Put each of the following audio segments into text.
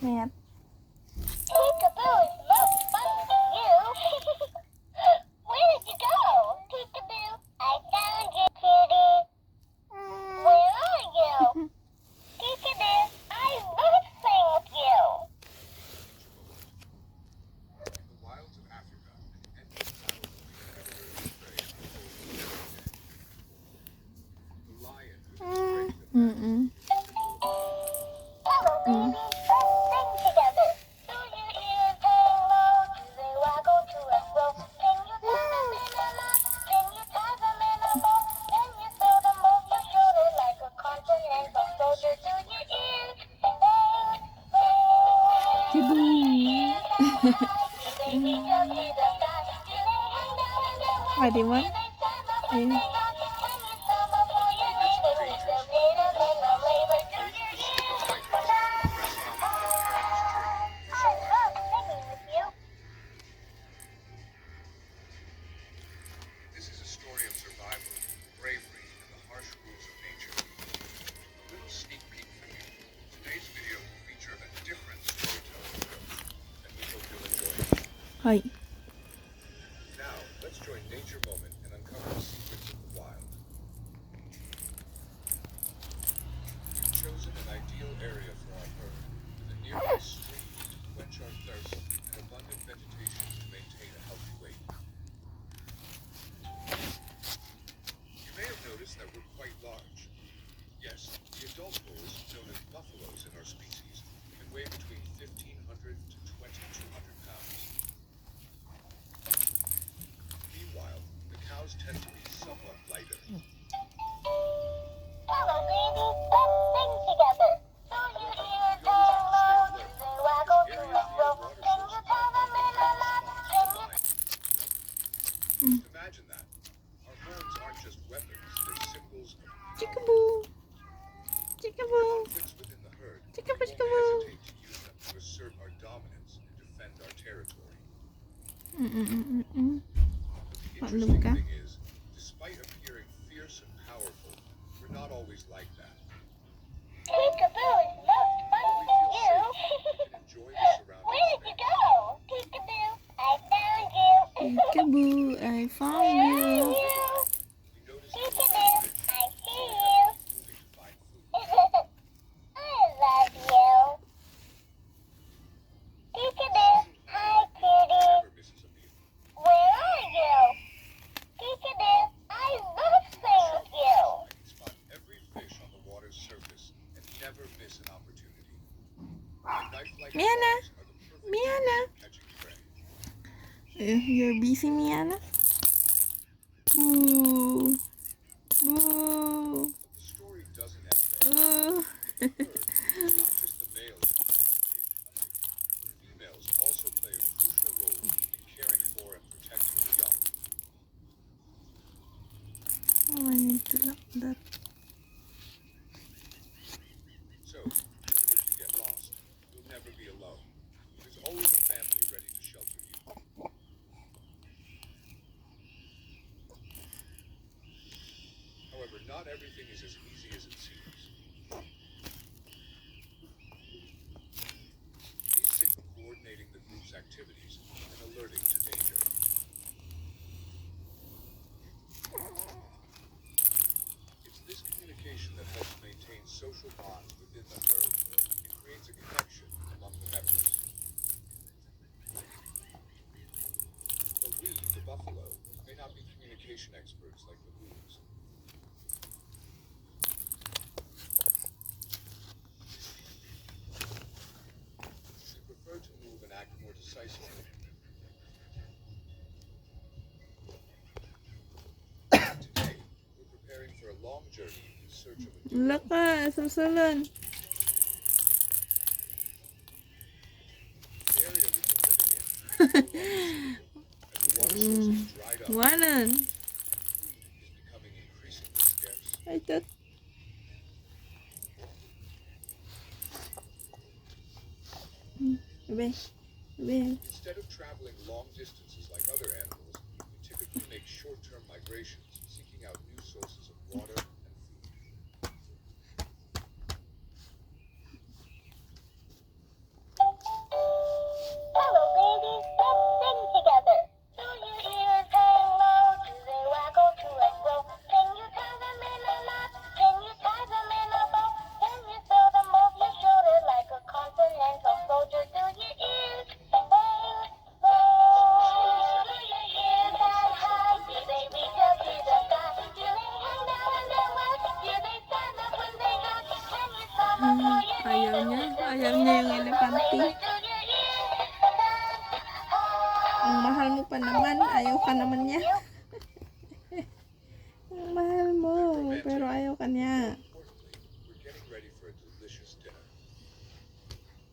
Map. Peekaboo is most fun to you. Where did you go? Peekaboo, I found you, cutie. Where are you? Peekaboo, I love playing with you. In the wilds of Africa, an endless battle between predator and prey unfolds every day. The lion, with its strength and Mm-mm. majesty, is a symbol of Hello, baby. Let's sing together. Do you hear them low? Do they waggle to and fro? Can you tie them in a knot? Can you tie them in a bow? Can you throw them over your shoulder like a continental soldier? Do you hear them bang, bang? Kiboo. Baby, jump to the sky. Do they hang down in their Pwede wings? man. Do they stand up when Ayun. they rock? When you stop before you leave, they make them need a minute labor. Do you hear them bang? press on in their perilous journey for I survival. love singing with you. This is a story of survival, bravery, and the harsh rules of nature. A little sneak peek for you. Today's video will feature a different storytelling approach, and we hope you'll enjoy it. はい。 Now, let's join Nature Moment and uncover the secrets of the wild. We've chosen an ideal area for our herd, with a nearby stream to quench our thirst and abundant vegetation to maintain a healthy weight. You may have noticed that we're quite large. Yes, the adult bulls, known as buffaloes in our species, can weigh between 1,500 to 2,200 pounds. Meanwhile, the cows tend to be somewhat lighter. Hello, baby. Let's sing together. Do you hear them low? Do they waggle to and fro? Can you tie them in a knot? Can you? Just imagine that. Our horns aren't just weapons, they're symbols of power. Chickaboo. Chickaboo. Conflicts within the herd, we Chickaboo, won't chickaboo. hesitate to use them to assert our dominance and defend our territory. Mm-mm-mm-mm. But the Maklum interesting ka. thing is, despite appearing fierce and powerful, we're not always like that. Peekaboo is most fun When we to feel you. safe, we can enjoy the surrounding Where did you space. go? Peekaboo, I found you. Peekaboo, I found Where are you. you? We notice Peekaboo, little fish, I see so you. happy moving to find food. I love you. Peekaboo, hi, cutie. Never misses a meal. Where are you? Peekaboo, I love playing with you. I can spot every fish on the water's surface and never miss an opportunity. My knife-like Miana. claws are the perfect Miana. tools for catching prey. You're busy, Miana? Boo. Boo. But the story doesn't end there. Boo. In the herd, it's not just the males who take hunting. Females also play a crucial role in caring for and protecting the young. Oh, I need to lock that. So, even if you get lost, you'll never be alone. There's always a family ready to shelter you. However, not everything is as easy as it seems. These signal coordinating the group's activities and alerting to danger. It's this communication that helps maintain social bonds within the herd and creates a connection among the members. But we, the buffalo, may not be communication experts like baboons. We prefer to move and act more decisively. Today, we're preparing for a long journey in search of a new Wala ka. Susunod. The area we've been living in is no longer suitable, as the water source has dried up Wanan. and food is becoming increasingly scarce. I thought. Be. Be. Instead of traveling long distances like other animals, we typically make short-term migrations, seeking out new sources of water and food. Ayaw niya. Ayaw niya yung elepante. Ang mahal mo pa naman. Ayaw ka naman niya. Ang mahal mo. Pero ayaw ka niya. We're getting ready for a delicious dinner.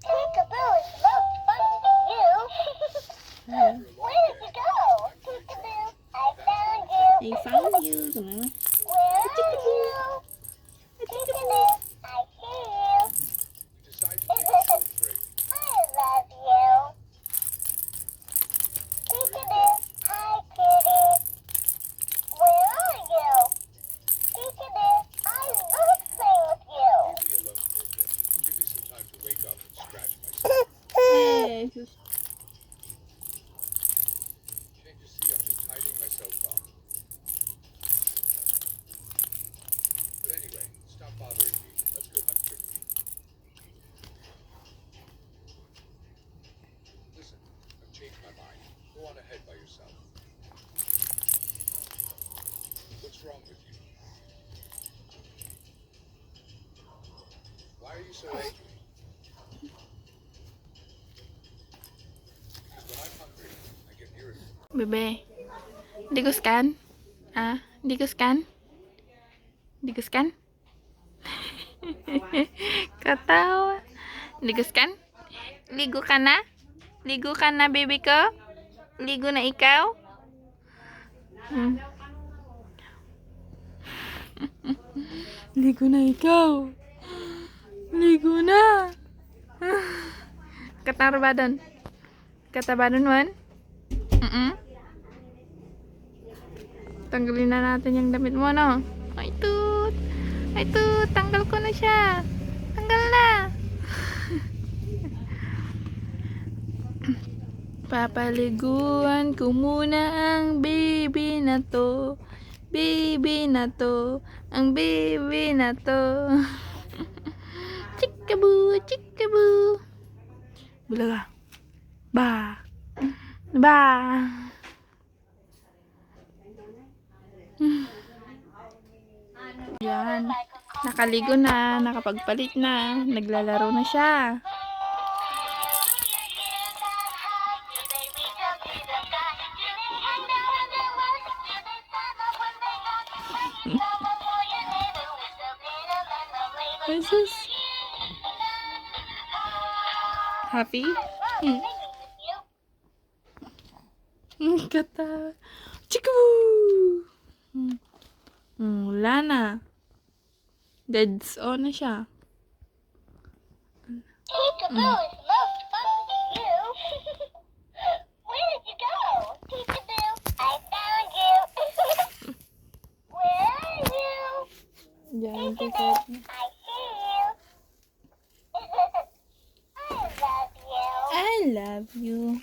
Peekaboo is most fun to you. Ayaw. Where did you go? Peekaboo, I found you. I found you. Ganun. Where are you? Peekaboo, I see you. We decided to take a short break. I love you. Peekaboo, hi kitty. Where are you? Peekaboo, I love playing with you. Leave me alone for a bit. Give me some time to wake up and scratch myself. Hey, sus. Can't you see I'm just tidying myself up? But anyway, stop bothering me. Let's go hunt quickly. Listen, I've changed my mind. Go on ahead by yourself. What's wrong with you? Why are you so angry? Because when I'm hungry, I get irritable. Bebe. Hindi ko scan? Ah? Hindi ko scan? Hindi ko scan? Katawa. Hindi ko scan? Ligo ka na? Ligo ka na, baby ko? Ligo na ikaw? Ligo na ikaw. Ligo na. Katarbadon. Katabadon man? Tanggalin na natin yung damit mo, no? Ay, tut. Ay, tut. Tanggal ko na siya. Tanggal na. Papaliguan ko muna ang baby na to. Baby na to. Ang baby na to. Chikabu, chikabu. Bulaga. Ba. Ba. Yan. Nakaligo na, nakapagpalit na, naglalaro na siya. Jesus. Happy? Kata. Chikabu! Wala na. Deads on na siya. Peekaboo is most fun with you. Where did you go? Peekaboo, I found you. Where are you? Diyan ko Peekaboo, I see you. I love you. I love you.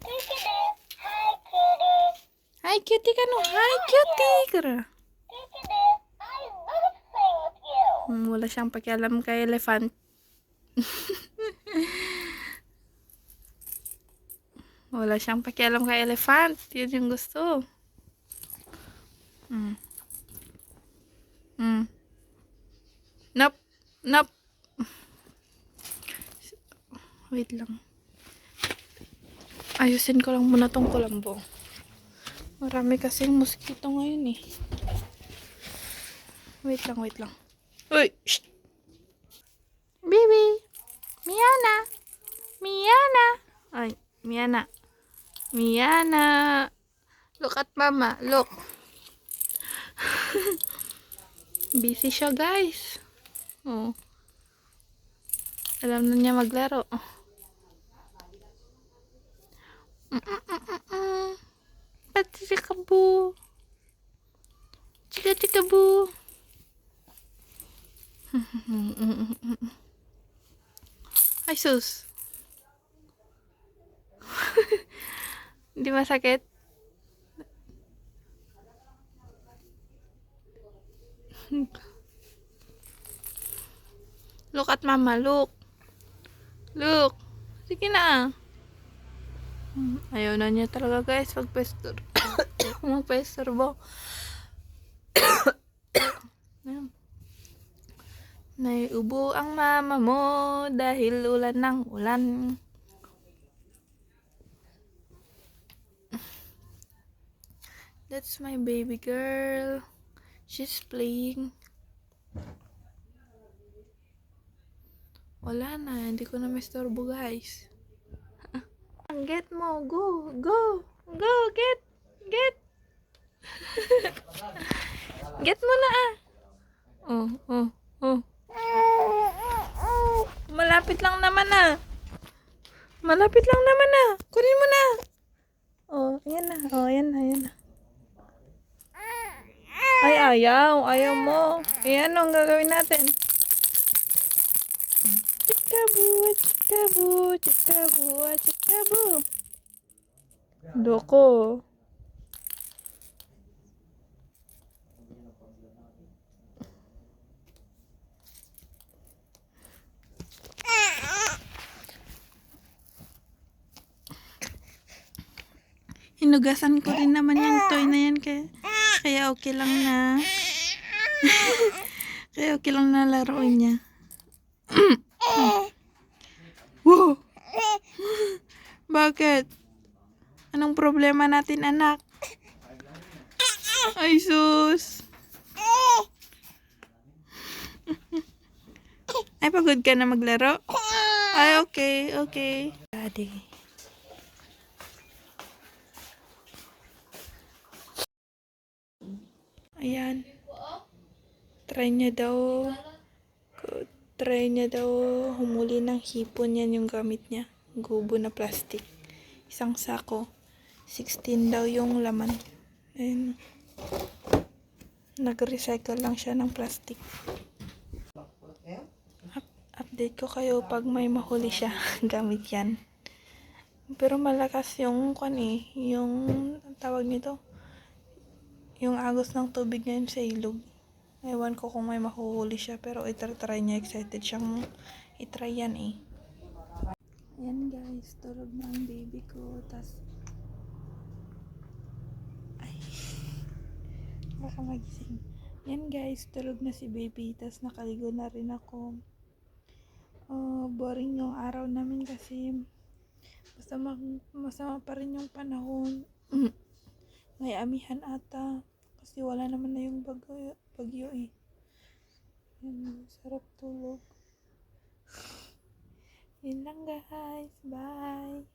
Peekaboo, hi kitty. Hi, cutie ka no? Hi, cutie ka ra. Peekaboo, I love playing with you. Wala siyang pakialam kay elephant. Wala siyang pakialam kay elephant. Yun yung gusto. Nope. Nope. Wait lang. Ayusin ko lang muna tong kulambo. Marami kasing mosquito ngayon eh. Wait lang, wait lang. Uy! Shh! Baby! Miana! Miana! Ay, Miana. Miana! Look at mama. Look. Busy siya, guys. Oh. Alam na niya maglaro. Chikabu. Chikabu. Ay, sus. Hindi masakit? Look at mama, look. Look. Sige na. Ayaw na niya talaga, guys. Magpa-estorbo. Naiubo ang mama mo dahil ulan ng ulan. That's my baby girl. She's playing. Wala na, hindi ko na maistorbo guys. Get mo, go, go, go, get. Get mo na ah. Oh. Malapit lang naman ah. Kunin mo na. Oh, ayan na. Ayan na. Ay, ayaw mo. Ayan, ang gagawin natin. Chikabu. Doko. Hinugasan ko rin naman yung toy na yan kaya okay lang na. Kaya okay lang na laruin niya. Wow! Bakit? Anong problema natin, anak? Ay, sus! Ay, pagod ka na maglaro? Ay, okay. Daddy. Ayan. Try niya daw humuli ng hipon. Yan yung gamit niya. Gubo na plastic. Isang sako. 16 daw yung laman. Ayan. Nag-recycle lang siya ng plastic. Update ko kayo pag may mahuli siya. Gamit yan. Pero malakas yung yung tawag nito. Yung agos ng tubig ngayon sa ilog. Ewan ko kung may mahuhuli siya, pero itry niya. Excited siyang itry yan eh. Ayan guys, tulog na ang baby ko. Ay, baka magising. Ayan guys, tulog na si baby. Tas nakaligo na rin ako. Boring yung araw namin kasi masama pa rin yung panahon. May amihan ata. Kasi wala naman na yung bagyo eh. Yan, sarap tulog. Yun lang guys. Bye!